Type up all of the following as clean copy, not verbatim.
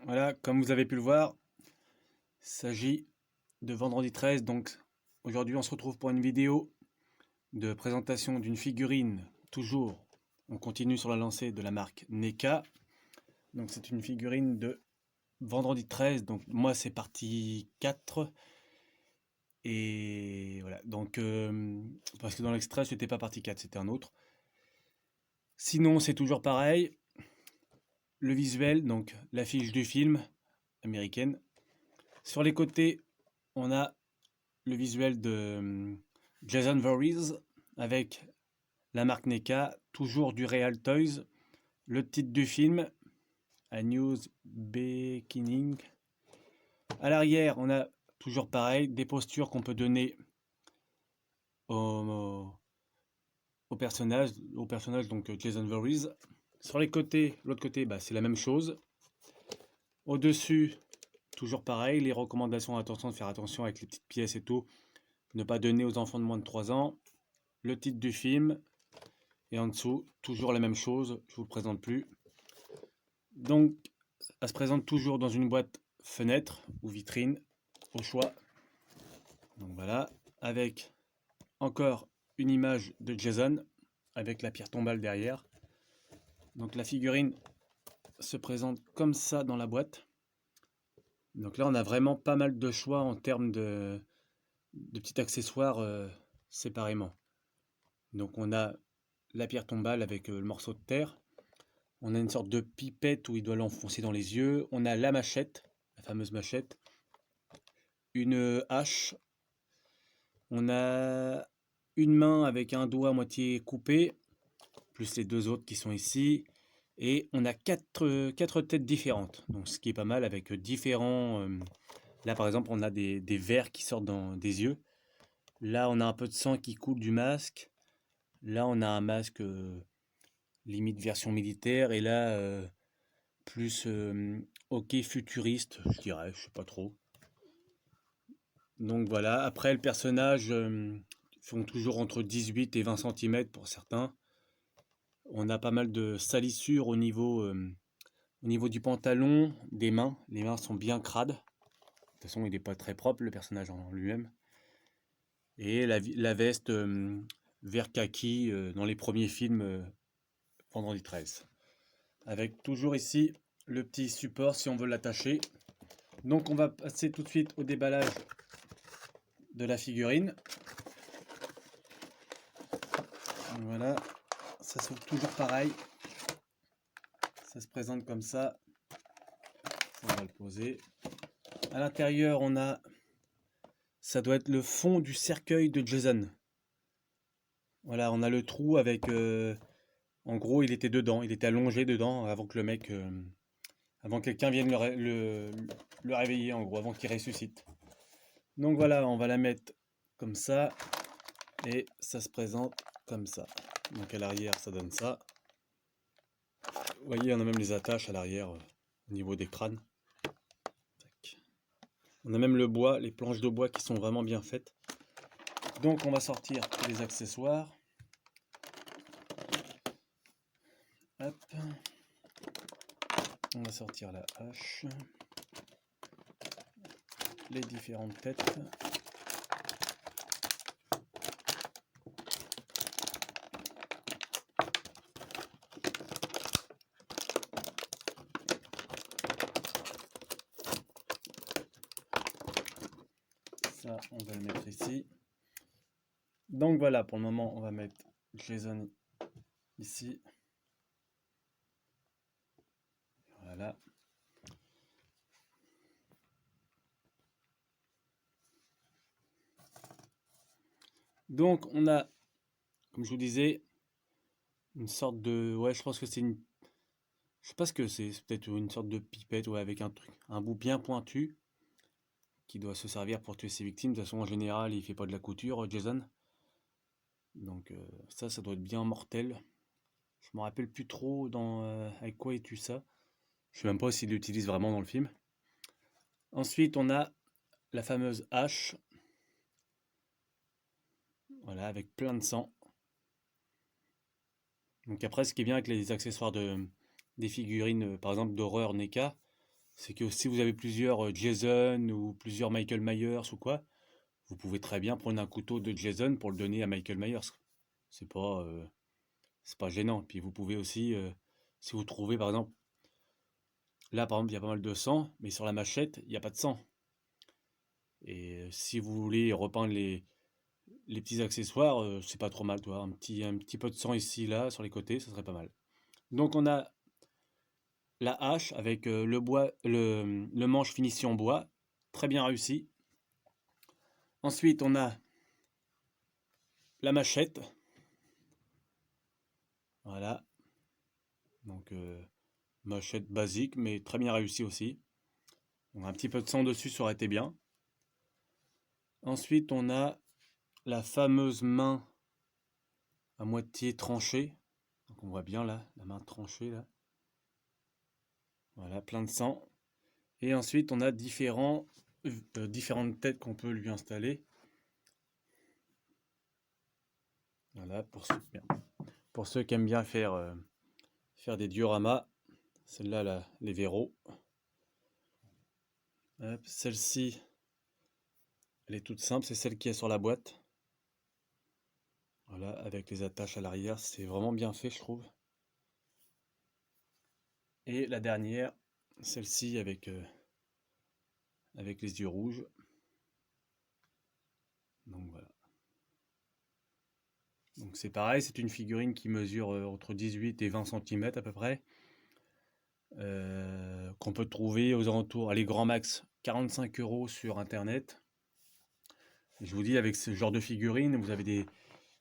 Voilà, comme vous avez pu le voir, il s'agit de vendredi 13. Donc aujourd'hui, on se retrouve pour une vidéo de présentation d'une figurine. Toujours, on continue sur la lancée de la marque NECA. Donc c'est une figurine de vendredi 13. Donc moi, c'est partie 4. Et voilà, donc parce que dans l'extrait, c'était pas partie 4, c'était un autre. Sinon, c'est toujours pareil. Le visuel, donc l'affiche du film américaine. Sur les côtés, on a le visuel de Jason Voorhees avec la marque NECA, toujours du Real Toys. Le titre du film, A News Beginning. À l'arrière, on a toujours pareil, des postures qu'on peut donner au, au personnage donc Jason Voorhees. Sur les côtés, l'autre côté, c'est la même chose. Au-dessus, toujours pareil, les recommandations, attention de faire attention avec les petites pièces et tout. Ne pas donner aux enfants de moins de 3 ans. Le titre du film. Et en dessous, toujours la même chose, je vous le présente plus. Donc, elle se présente toujours dans une boîte fenêtre ou vitrine, au choix. Donc voilà, avec encore une image de Jason, avec la pierre tombale derrière. Donc la figurine se présente comme ça dans la boîte. Donc là, on a vraiment pas mal de choix en termes de petits accessoires séparément. Donc on a la pierre tombale avec le morceau de terre. On a une sorte de pipette où il doit l'enfoncer dans les yeux. On a la machette, la fameuse machette. Une hache. On a une main avec un doigt à moitié coupé, plus les deux autres qui sont ici. Et on a quatre têtes différentes. Donc ce qui est pas mal avec différents... là par exemple on a des vers qui sortent des yeux. Là on a un peu de sang qui coule du masque. Là on a un masque limite version militaire. Et là plus hockey futuriste, je dirais, je sais pas trop. Donc voilà, après le personnage font toujours entre 18 et 20 cm pour certains. On a pas mal de salissures au niveau du pantalon, des mains. Les mains sont bien crades. De toute façon, il n'est pas très propre le personnage en lui-même. Et la veste vert kaki dans les premiers films Vendredi 13. Avec toujours ici le petit support si on veut l'attacher. Donc on va passer tout de suite au déballage de la figurine. Voilà, ça s'ouvre toujours pareil. Ça se présente comme ça. On va le poser. À l'intérieur, on a... ça doit être le fond du cercueil de Jason. Voilà, on a le trou avec... en gros, il était dedans. Il était allongé dedans avant que le mec... avant que quelqu'un vienne le réveiller, en gros, avant qu'il ressuscite. Donc voilà, on va la mettre comme ça. Et ça se présente comme ça. Donc à l'arrière, ça donne ça. Vous voyez, on a même les attaches à l'arrière au niveau des crânes. Tac. On a même le bois, les planches de bois qui sont vraiment bien faites. Donc on va sortir tous les accessoires. Hop. On va sortir la hache. Les différentes têtes. Ça, on va le mettre ici. Donc voilà, pour le moment, on va mettre Jason ici. Voilà. Donc on a, comme je vous disais, une sorte de... ouais, je pense que c'est une... je sais pas ce que c'est peut-être une sorte de pipette, ouais, avec un bout bien pointu qui doit se servir pour tuer ses victimes. De toute façon, en général, il fait pas de la couture, Jason. Donc ça doit être bien mortel. Je me rappelle plus trop avec quoi il tue ça. Je sais même pas s'il l'utilise vraiment dans le film. Ensuite, on a la fameuse hache. Voilà, avec plein de sang. Donc après, ce qui est bien avec les accessoires des figurines, par exemple d'horreur NECA, c'est que si vous avez plusieurs Jason ou plusieurs Michael Myers ou quoi, vous pouvez très bien prendre un couteau de Jason pour le donner à Michael Myers. C'est pas, euh, c'est pas gênant. Puis vous pouvez aussi, si vous trouvez par exemple, là par exemple il y a pas mal de sang, mais sur la machette il n'y a pas de sang. Et si vous voulez repeindre les petits accessoires, c'est pas trop mal, toi. Un petit peu de sang ici, là, sur les côtés, ça serait pas mal. Donc on a la hache avec le manche finition bois, très bien réussi. Ensuite on a la machette, voilà. Donc machette basique, mais très bien réussi aussi. On a un petit peu de sang dessus, ça aurait été bien. Ensuite on a la fameuse main à moitié tranchée. Donc on voit bien là, la main tranchée là. Voilà, plein de sang. Et ensuite, on a différentes têtes qu'on peut lui installer. Voilà, pour ceux qui aiment bien faire des dioramas, celle-là, là, les verrous. Celle-ci, elle est toute simple, c'est celle qui est sur la boîte. Voilà, avec les attaches à l'arrière, c'est vraiment bien fait, je trouve. Et la dernière, celle-ci avec les yeux rouges. Donc voilà. Donc c'est pareil, c'est une figurine qui mesure entre 18 et 20 cm à peu près. Qu'on peut trouver aux alentours, allez, grand max 45 € sur internet. Et je vous dis, avec ce genre de figurine,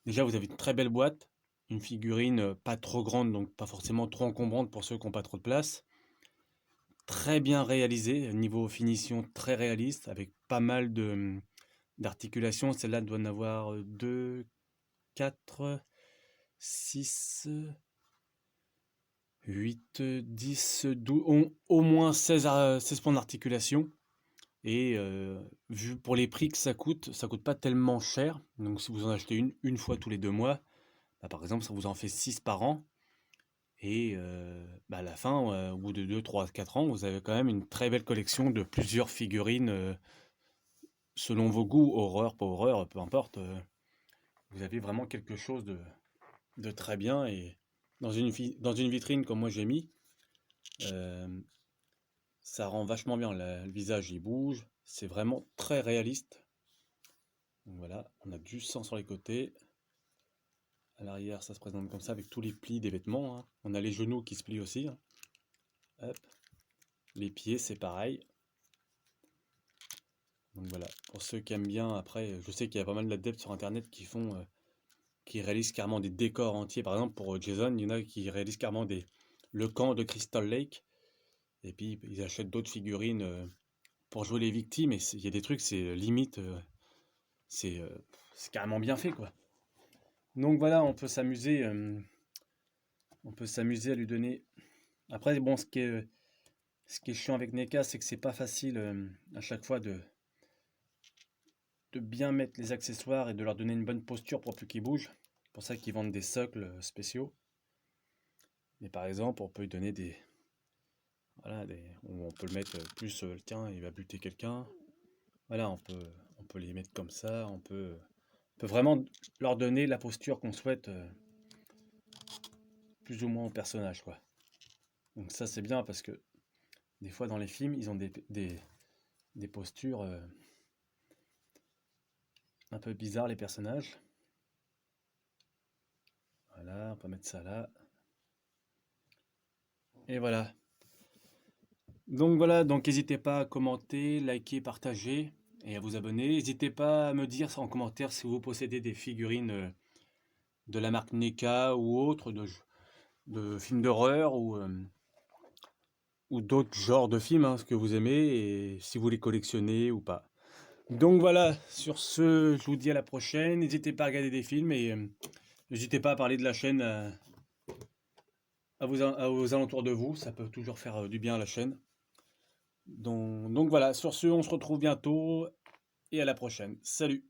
déjà vous avez une très belle boîte, une figurine pas trop grande, donc pas forcément trop encombrante pour ceux qui n'ont pas trop de place. Très bien réalisée, niveau finition très réaliste, avec pas mal d'articulations. Celle-là doit en avoir 2, 4, 6, 8, 10, 12, au moins 16 points d'articulation. Et vu pour les prix que ça coûte pas tellement cher. Donc si vous en achetez une fois tous les 2 mois, bah, par exemple, ça vous en fait 6 par an. Et bah, à la fin, au bout de 2, 3, 4 ans, vous avez quand même une très belle collection de plusieurs figurines selon vos goûts, horreur, pas horreur, peu importe. Vous avez vraiment quelque chose de très bien. Et dans une vitrine comme moi j'ai mis, euh, ça rend vachement bien. Le visage il bouge, c'est vraiment très réaliste. Donc voilà, on a du sang sur les côtés. À l'arrière, ça se présente comme ça avec tous les plis des vêtements, hein. On a les genoux qui se plient aussi, hein. Hop. Les pieds, c'est pareil. Donc voilà, pour ceux qui aiment bien, après, je sais qu'il y a pas mal d'adeptes sur internet qui réalisent carrément des décors entiers. Par exemple, pour Jason, il y en a qui réalisent carrément le camp de Crystal Lake. Et puis, ils achètent d'autres figurines pour jouer les victimes. Et il y a des trucs, c'est limite, c'est carrément bien fait, quoi. Donc voilà, on peut s'amuser à lui donner. Après, bon, ce qui est chiant avec NECA, c'est que c'est pas facile à chaque fois de bien mettre les accessoires et de leur donner une bonne posture pour plus qu'ils bougent. C'est pour ça qu'ils vendent des socles spéciaux. Mais par exemple, on peut lui donner voilà, on peut le mettre plus, tiens, il va buter quelqu'un. Voilà, on peut les mettre comme ça. On peut vraiment leur donner la posture qu'on souhaite, plus ou moins au personnage, quoi. Donc ça, c'est bien parce que des fois dans les films, ils ont des postures un peu bizarres, les personnages. Voilà, on peut mettre ça là. Et voilà. Donc voilà, donc n'hésitez pas à commenter, liker, partager et à vous abonner. N'hésitez pas à me dire en commentaire si vous possédez des figurines de la marque NECA ou autre, de films d'horreur ou d'autres genres de films, hein, ce que vous aimez et si vous les collectionnez ou pas. Donc voilà, sur ce, je vous dis à la prochaine. N'hésitez pas à regarder des films et n'hésitez pas à parler de la chaîne aux alentours de vous. Ça peut toujours faire du bien à la chaîne. Donc voilà, sur ce, on se retrouve bientôt et à la prochaine. Salut!